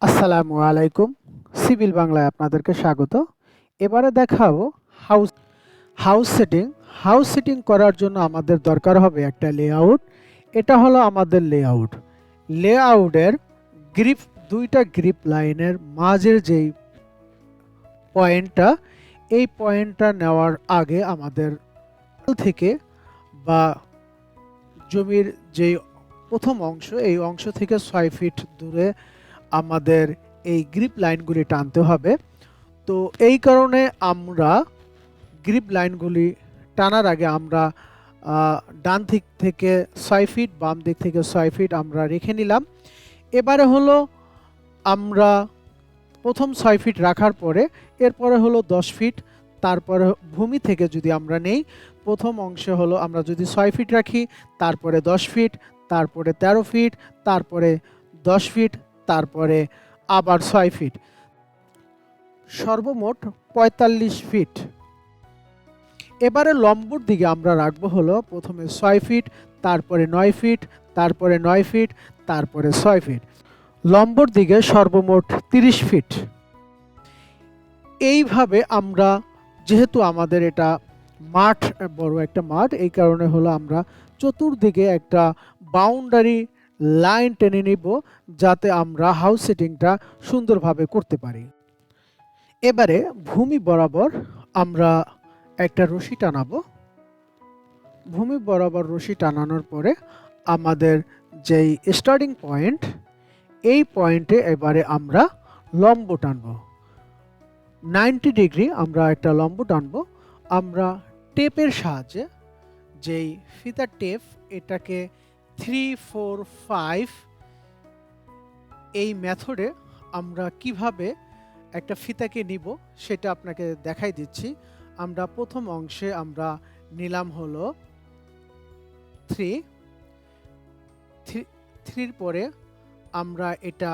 আসসালামু আলাইকুম। সিভিল বাংলায় আপনাদেরকে স্বাগত। এবারে দেখাবো house house setting. House setting করার জন্য আমাদের দরকার হবে একটা লেআউট। এটা হলো আমাদের লেআউট। লেআউটের গ্রিপ দুইটা গ্রিপ লাইনের মাঝের যেই পয়েন্টটা, এই পয়েন্টটা নেওয়ার আগে আমাদের থেকে বা জমির যেই প্রথম অংশ, এই অংশ থেকে ৬ ফিট দূরে আমাদের এই গ্রিপ লাইনগুলি টানতে হবে। তো এই কারণে আমরা গ্রিপ লাইনগুলি টানার আগে আমরা ডান দিক থেকে ৬ ফিট, বাম দিক থেকে ৬ ফিট আমরা রেখে নিলাম। এবারে হলো আমরা প্রথম ৬ ফিট রাখার পরে এরপরে হলো ১০ ফিট, তারপরে ভূমি থেকে যদি আমরা নেই, প্রথম অংশে হলো আমরা যদি ৬ ফিট রাখি, তারপরে ১০ ফিট, তারপরে ১৩ ফিট, তারপরে ১০ ফিট, তারপরে আবার ৬ ফিট, সর্বমোট ৪৫ ফিট। এবারে লম্বর দিকে আমরা রাখবো হলো প্রথমে ৬ ফিট, তারপরে ৯ ফিট, তারপরে ৯ ফিট, তারপরে ৬ ফিট। লম্বর দিকে সর্বমোট ৩০ ফিট। এইভাবে আমরা, যেহেতু আমাদের এটা মাঠ, বড় একটা মাঠ, এই কারণে হলো আমরা চতুর্দিকে একটা বাউন্ডারি লাইন টেনে নিব, যাতে আমরা হাউস সেটিংটা সুন্দরভাবে করতে পারি। এবারে ভূমি বরাবর আমরা একটা রশি টানাবো। ভূমি বরাবর রশি টানানোর পরে আমাদের যেই স্টার্টিং পয়েন্ট, এই পয়েন্টে এবারে আমরা লম্ব টানবো 90 ডিগ্রি। আমরা একটা লম্ব টানবো। আমরা টেপের সাহায্যে, যেই ফিতার টেপ, এটাকে 3, 4, 5 এই মেথডে আমরা কিভাবে একটা ফিতাকে নিব সেটা আপনাকে দেখাই দিচ্ছি। আমরা প্রথম অংশে আমরা নিলাম হলো 3, 3 পরে আমরা এটা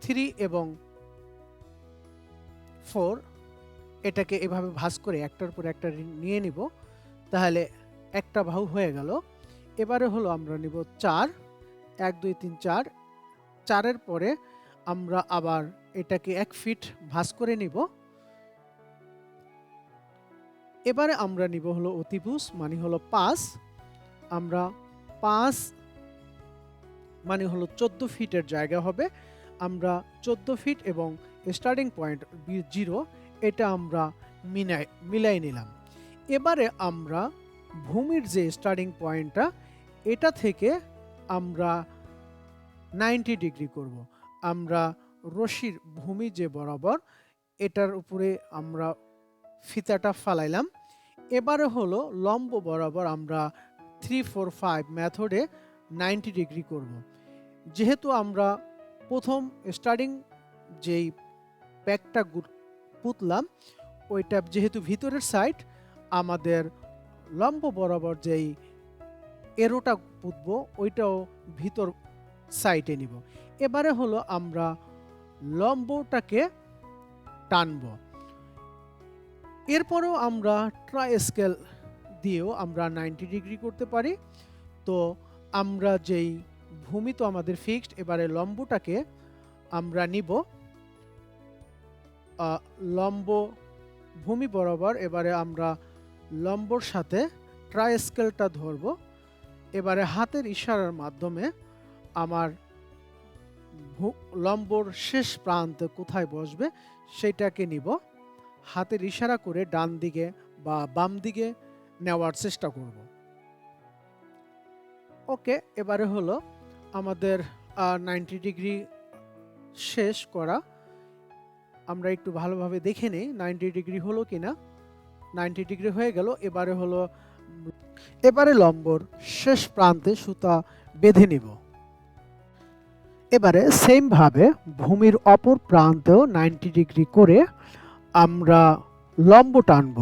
3 এবং 4 এটাকে এভাবে ভাঁজ করে একটার পর একটা নিয়ে নিব, তাহলে একটা বাহু হয়ে গেল। এবারে হলো আমরা নিব 4, 1, 2, 3, 4, 4-এর পরে আমরা আবার এটাকে 1 ফিট ভাঁজ করে নিব। এবারে আমরা নিব হলো অতিভুজ, মানে হলো 5। আমরা 5 মানে হলো 14 ফিটের জায়গা হবে। আমরা 14 ফিট এবং স্টার্টিং পয়েন্ট 0, এটা আমরা মিলাই নিলাম। এবারে আমরা ভূমির যে স্টার্টিং পয়েন্টটা, এটা থেকে আমরা 90 ডিগ্রি করব। আমরা রশির ভূমি যে বরাবর, এটার উপরে আমরা ফিতাটা ফালাইলাম। এবারে হলো লম্ব বরাবর আমরা 3, 4, 5 মেথডে 90 ডিগ্রি করব। যেহেতু আমরা প্রথম স্টার্টিং যেই প্যাকটা পুতলাম, ওইটা যেহেতু ভিতরের সাইড, আমাদের লম্ব বরাবর যেই এরোটা পুতবো ওইটাও ভিতর সাইডে নিব। এবারে হলো আমরা লম্বটাকে টানব। এরপরেও আমরা ট্রাই স্কেল দিয়েও আমরা 90 ডিগ্রি করতে পারি। তো আমরা যেই ভূমি তো আমাদের ফিক্সড, এবারে লম্বটাকে আমরা নিব লম্ব ভূমি বরাবর। এবারে আমরা লম্বর সাথে ট্রাই স্কেলটা ধরব। এবারে হাতের ইশারার মাধ্যমে আমার লম্বর শেষ প্রান্ত কোথায় বসবে সেটাকে নিব। হাতের ইশারা করে ডান দিকে বা বাম দিকে নেওয়ার চেষ্টা করব। ওকে, এবারে হলো আমাদের 90 ডিগ্রি শেষ করা। আমরা একটু ভালোভাবে দেখে নেই 90 ডিগ্রি হলো কিনা। 90 ডিগ্রি হয়ে গেল। এবারে লম্বর শেষ প্রান্তে সুতা বেঁধে নিব। এবারে সেম ভাবে ভূমির অপর প্রান্তেও 90 ডিগ্রি করে আমরা লম্ব টানব।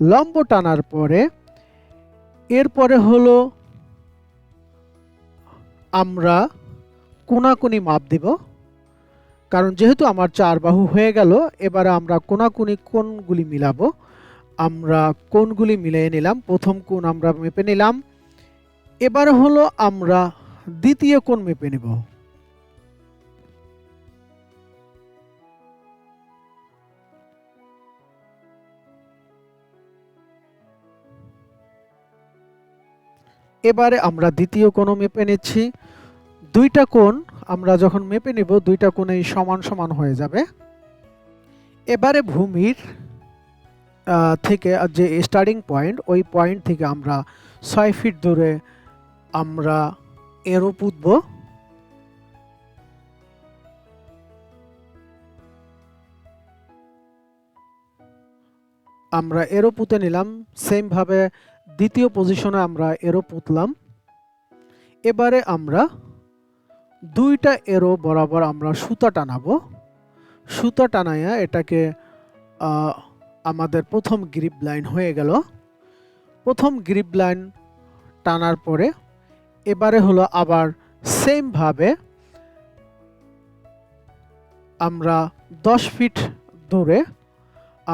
লম্ব টানার পরে এরপরে হলো আমরা কোনাকুনি মাপ দিব, কারণ যেহেতু আমার 4 বাহু হয়ে গেল। এবারে আমরা কোনাকুনি কোণগুলি মিলাবো। আমরা কোণগুলি মিলিয়ে নিলাম। প্রথম কোণ আমরা মেপে নিলাম। এবারে হলো আমরা দ্বিতীয় কোণ মেপে নেব। এবারে আমরা দ্বিতীয় কোণ মেপে নিচ্ছি। দুইটা কোণ আমরা যখন মেপে নিব দুইটা কোণেই সমান সমান হয়ে যাবে। এবারে ভূমির থেকে যে স্টার্টিং পয়েন্ট ওই পয়েন্ট থেকে আমরা 6 ফিট দূরে আমরা এরো পুঁতব। আমরা এরো পুঁতে নিলাম। সেম ভাবে দ্বিতীয় পজিশনে আমরা এরো পুঁতলাম। এবারে আমরা দুইটা এরো বরাবর আমরা সুতা টানাবো। সুতা টানাইয়া এটাকে আমাদের প্রথম গ্রিপ লাইন হয়ে গেল। প্রথম গ্রিপ লাইন টানার পরে এবারে হলো আবার সেম ভাবে আমরা 10 ফিট দূরে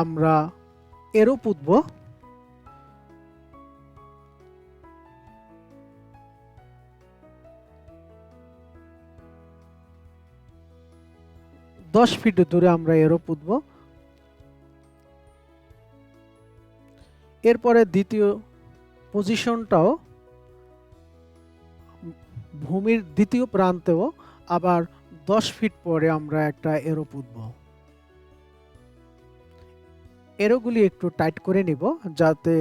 আমরা এরো পুঁতব। দশ ফিট দূরে আমরা এরো পুঁতব। এরপরে দ্বিতীয় পজিশনটাও ভূমির দ্বিতীয় প্রান্তেও আবার 10 ফিট পরে আমরা একটা এরো পুঁতব। এরোগুলি একটু টাইট করে নিব যাতে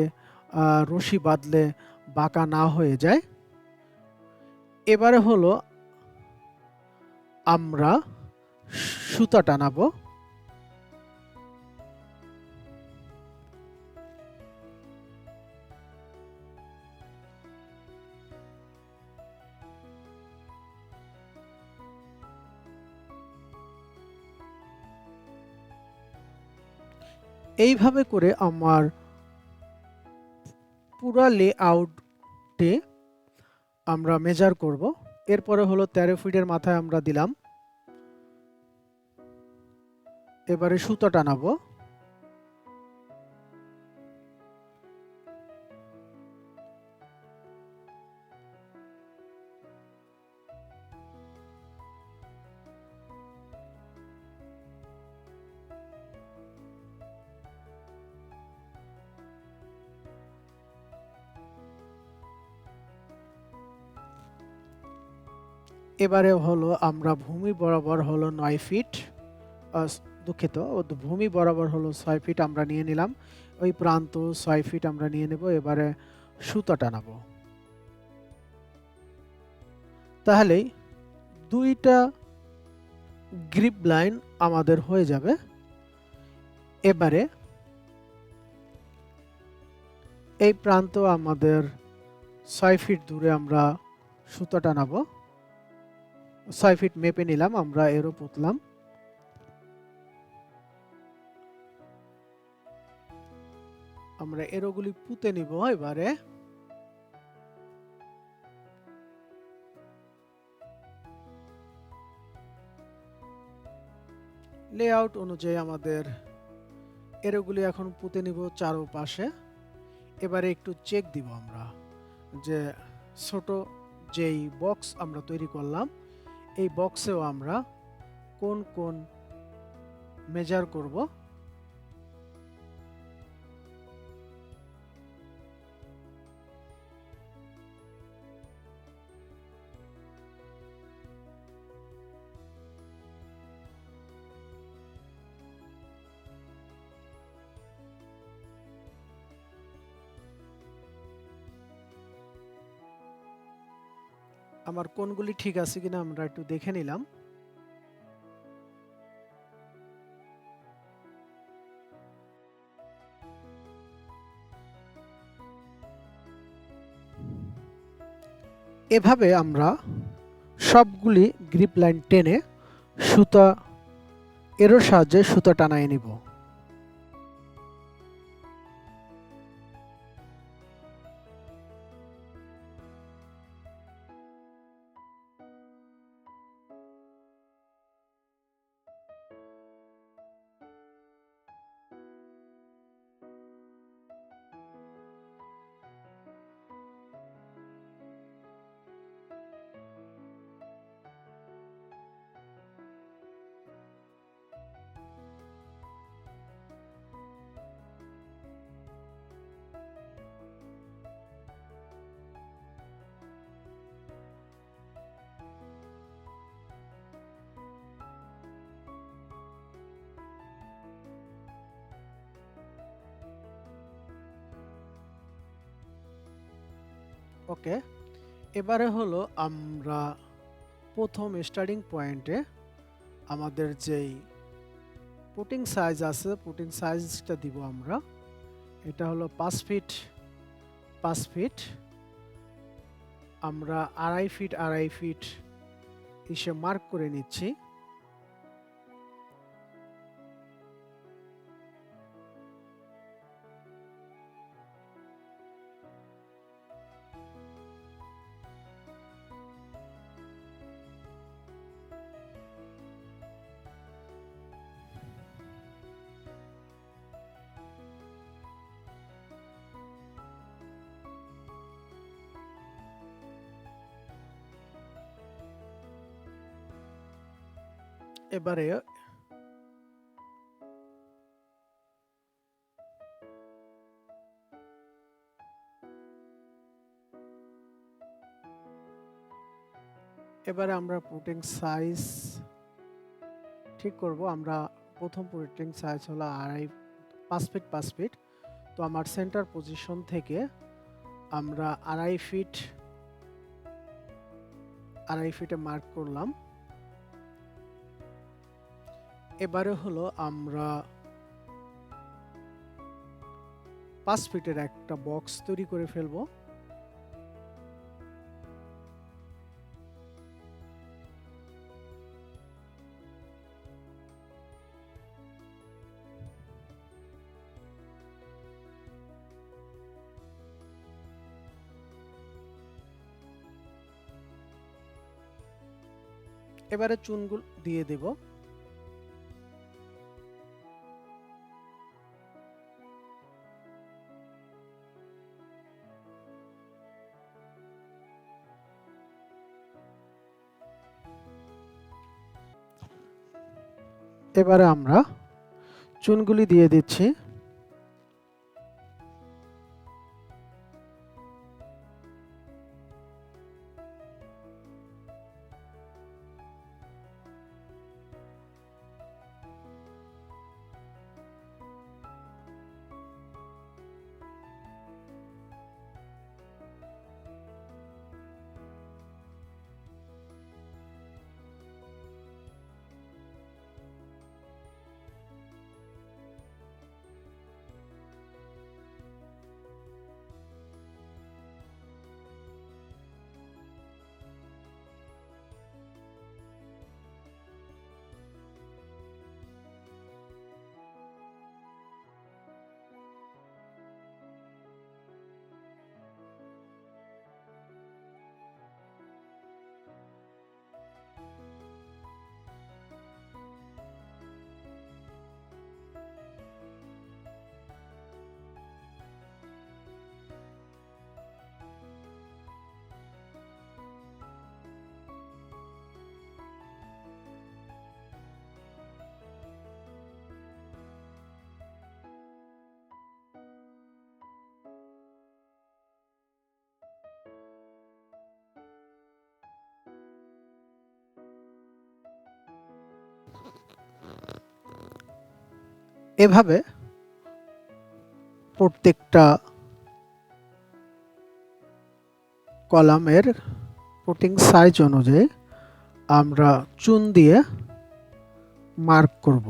রশি বাঁধলে বাঁকা না হয়ে যায়। এবারে হলো আমরা সুতা টানাবো। এইভাবে করে আমার পুরা লেআউটে আমরা মেজার করব। এরপরে হলো 13 ফিটের মাথায় আমরা দিলাম। এবারে সুতা টানাবো। এবারে হলো আমরা ভূমি বরাবর হলো 9 ফিট, দুঃখিত, ভূমি বরাবর হলো 6 ফিট আমরা নিয়ে নিলাম। ওই প্রান্ত 6 ফিট আমরা নিয়ে নেব। এবারে সুতা টানাবো। তাহলেই দুইটা গ্রিপ লাইন আমাদের হয়ে যাবে। এবারে এই প্রান্ত আমাদের 6 ফিট দূরে আমরা সুতা টানাবো। 6 ফিট মেপে নিলাম, আমরা এরো পুঁতলাম। আমরা এরোগুলি পুঁতে নিব। এবারে লেআউট অনুযায়ী আমাদের এরোগুলি এখন পুঁতে নিব চারপাশে। এবারে একটু চেক দিব আমরা যে ছোট যেই বক্স আমরা তৈরি করলাম এই বক্সেও আমরা কোন কোন মেজার করব। আমার কোনগুলি ঠিক আছে কিনা আমরা একটু দেখে নিলাম। এভাবে আমরা সবগুলি গ্রিপ লাইন টেনে সুতা এরোর সাহায্যে সুতা টানায় নিব। ওকে, এবারে হলো আমরা প্রথম স্টার্টিং পয়েন্টে আমাদের যেই পুটিং সাইজ আছে পুটিং সাইজটা দিব আমরা। এটা হলো 5 ফিট 5 ফিট, আমরা 2.5 ফিট 2.5 ফিট হিসেবে মার্ক করে নিচ্ছি। এবারে আমরা পুটিং সাইজ ঠিক করব। আমরা প্রথম পুটিং সাইজ হলো 5 ফিট 5 ফিট। তো আমার সেন্টার পজিশন থেকে আমরা 2.5 ফিটে মার্ক করলাম। এবারে হলো আমরা 5 ফিটের একটা বক্স তৈরি করে ফেলবো। এবারে চুনগুলো দিয়ে দেব। এবারে আমরা চুনগুলি দিয়ে দিচ্ছি। এভাবে প্রত্যেকটা কলামের পুটিং সাইজ অনুযায়ী আমরা চুন দিয়ে মার্ক করব।